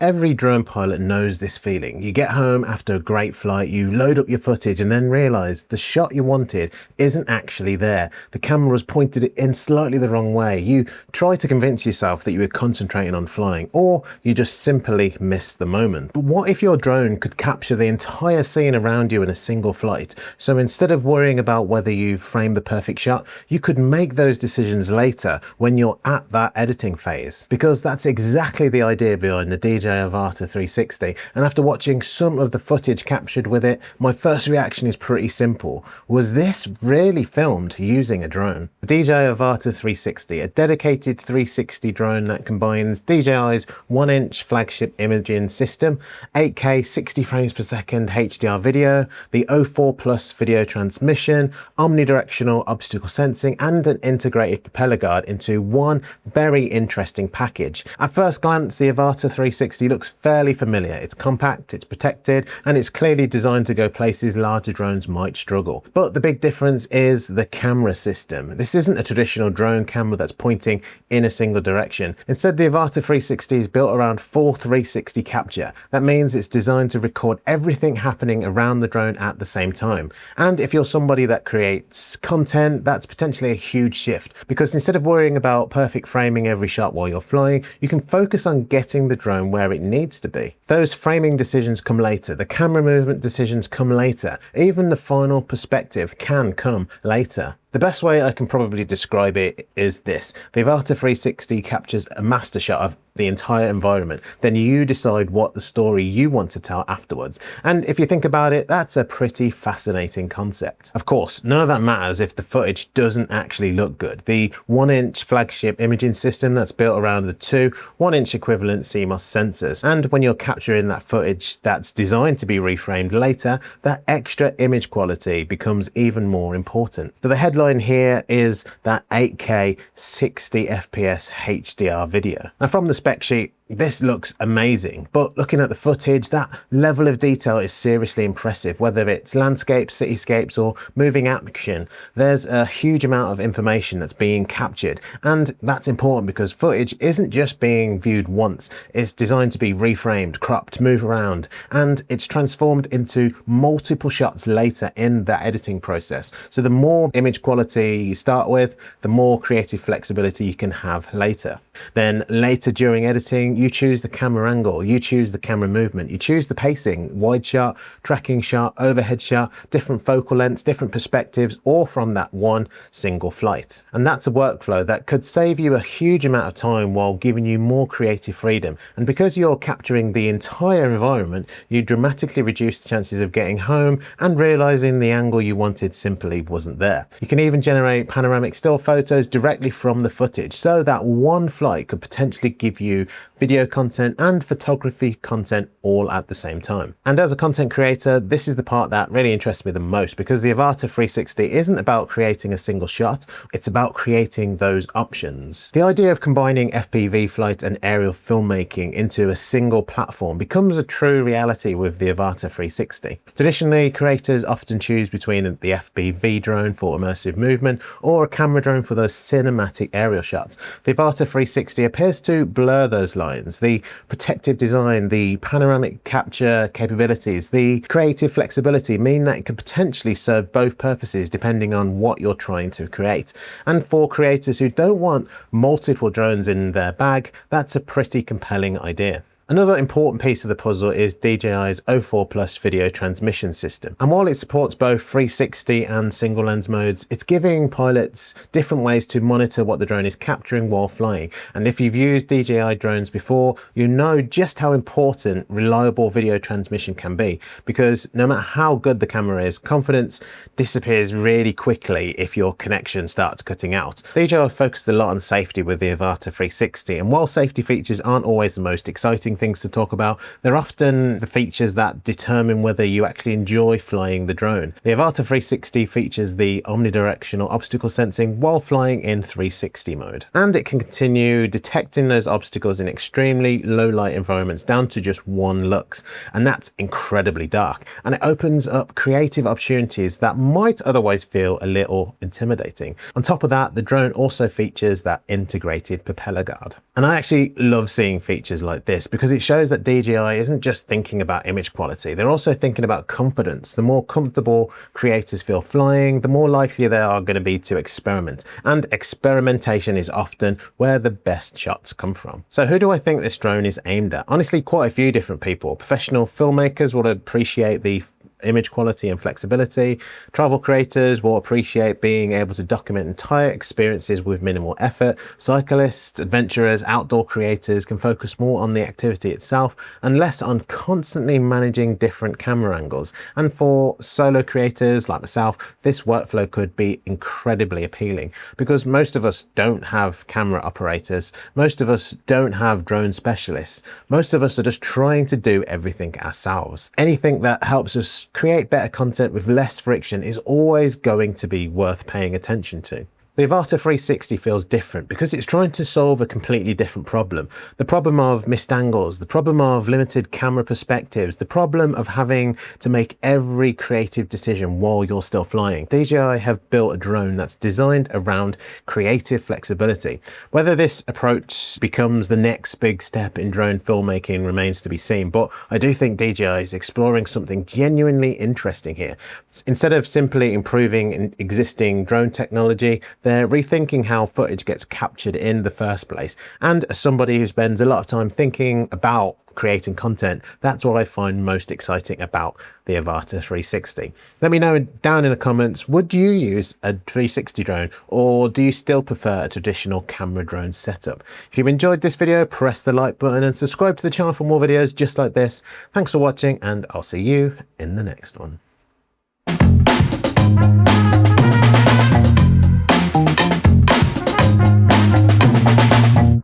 Every drone pilot knows this feeling. You get home after a great flight, you load up your footage and then realize the shot you wanted isn't actually there. The camera was pointed in slightly the wrong way. You try to convince yourself that you were concentrating on flying, or you just simply missed the moment. But what if your drone could capture the entire scene around you in a single flight? So instead of worrying about whether you framed the perfect shot, you could make those decisions later when you're at that editing phase. Because that's exactly the idea behind the DJI Avata 360, and after watching some of the footage captured with it, my first reaction is pretty simple. Was this really filmed using a drone? The DJI Avata 360, a dedicated 360 drone that combines DJI's 1-inch flagship imaging system, 8K 60 frames per second HDR video, the O4 Plus video transmission, omnidirectional obstacle sensing, and an integrated propeller guard into one very interesting package. At first glance, the Avata 360 looks fairly familiar. It's compact, it's protected, and it's clearly designed to go places larger drones might struggle. But the big difference is the camera system. This isn't a traditional drone camera that's pointing in a single direction. Instead, the Avata 360 is built around full 360 capture. That means it's designed to record everything happening around the drone at the same time. And if you're somebody that creates content, that's potentially a huge shift, because instead of worrying about perfect framing every shot while you're flying, you can focus on getting the drone where it needs to be. Those framing decisions come later, the camera movement decisions come later, even the final perspective can come later. The best way I can probably describe it is this. The Avata 360 captures a master shot of the entire environment. Then you decide what the story you want to tell afterwards. And if you think about it, that's a pretty fascinating concept. Of course, none of that matters if the footage doesn't actually look good. The 1-inch flagship imaging system that's built around the two 1-inch equivalent CMOS sensors. And when you're capturing that footage that's designed to be reframed later, that extra image quality becomes even more important. So the headline here is that 8K 60 FPS HDR video. Now from the spec sheet, this looks amazing, but looking at the footage, that level of detail is seriously impressive. Whether it's landscapes, cityscapes, or moving action, there's a huge amount of information that's being captured. And that's important because footage isn't just being viewed once. It's designed to be reframed, cropped, move around, and it's transformed into multiple shots later in that editing process. So the more image quality you start with, the more creative flexibility you can have later. Then later during editing, you choose the camera angle, you choose the camera movement, you choose the pacing, wide shot, tracking shot, overhead shot, different focal lengths, different perspectives, all from that one single flight. And that's a workflow that could save you a huge amount of time while giving you more creative freedom. And because you're capturing the entire environment, you dramatically reduce the chances of getting home and realizing the angle you wanted simply wasn't there. You can even generate panoramic still photos directly from the footage, so that one flight could potentially give you video content and photography content all at the same time. And as a content creator, this is the part that really interests me the most, because the Avata 360 isn't about creating a single shot, it's about creating those options. The idea of combining FPV flight and aerial filmmaking into a single platform becomes a true reality with the Avata 360. Traditionally, creators often choose between the FPV drone for immersive movement or a camera drone for those cinematic aerial shots. The Avata 360 appears to blur those lines. The protective design, the panoramic capture capabilities, the creative flexibility mean that it could potentially serve both purposes depending on what you're trying to create. And for creators who don't want multiple drones in their bag, that's a pretty compelling idea. Another important piece of the puzzle is DJI's O4 Plus video transmission system. And while it supports both 360 and single lens modes, it's giving pilots different ways to monitor what the drone is capturing while flying. And if you've used DJI drones before, you know just how important reliable video transmission can be, because no matter how good the camera is, confidence disappears really quickly if your connection starts cutting out. DJI focused a lot on safety with the Avata 360, and while safety features aren't always the most exciting things to talk about, they're often the features that determine whether you actually enjoy flying the drone. The Avata 360 features the omnidirectional obstacle sensing while flying in 360 mode, and it can continue detecting those obstacles in extremely low light environments down to just one lux, and that's incredibly dark, and it opens up creative opportunities that might otherwise feel a little intimidating. On top of that, the drone also features that integrated propeller guard, and I actually love seeing features like this because because it shows that DJI isn't just thinking about image quality, they're also thinking about confidence. The more comfortable creators feel flying, the more likely they are going to be to experiment. And experimentation is often where the best shots come from. So who do I think this drone is aimed at? Honestly, quite a few different people. Professional filmmakers will appreciate the image quality and flexibility. Travel creators will appreciate being able to document entire experiences with minimal effort. Cyclists, adventurers, outdoor creators can focus more on the activity itself and less on constantly managing different camera angles. And for solo creators like myself, this workflow could be incredibly appealing because most of us don't have camera operators. Most of us don't have drone specialists. Most of us are just trying to do everything ourselves. Anything that helps us create better content with less friction is always going to be worth paying attention to. The Avata 360 feels different because it's trying to solve a completely different problem. The problem of missed angles, the problem of limited camera perspectives, the problem of having to make every creative decision while you're still flying. DJI have built a drone that's designed around creative flexibility. Whether this approach becomes the next big step in drone filmmaking remains to be seen, but I do think DJI is exploring something genuinely interesting here. Instead of simply improving existing drone technology, they're rethinking how footage gets captured in the first place. And as somebody who spends a lot of time thinking about creating content, that's what I find most exciting about the Avata 360. Let me know down in the comments, would you use a 360 drone or do you still prefer a traditional camera drone setup? If you've enjoyed this video, press the like button and subscribe to the channel for more videos just like this. Thanks for watching and I'll see you in the next one.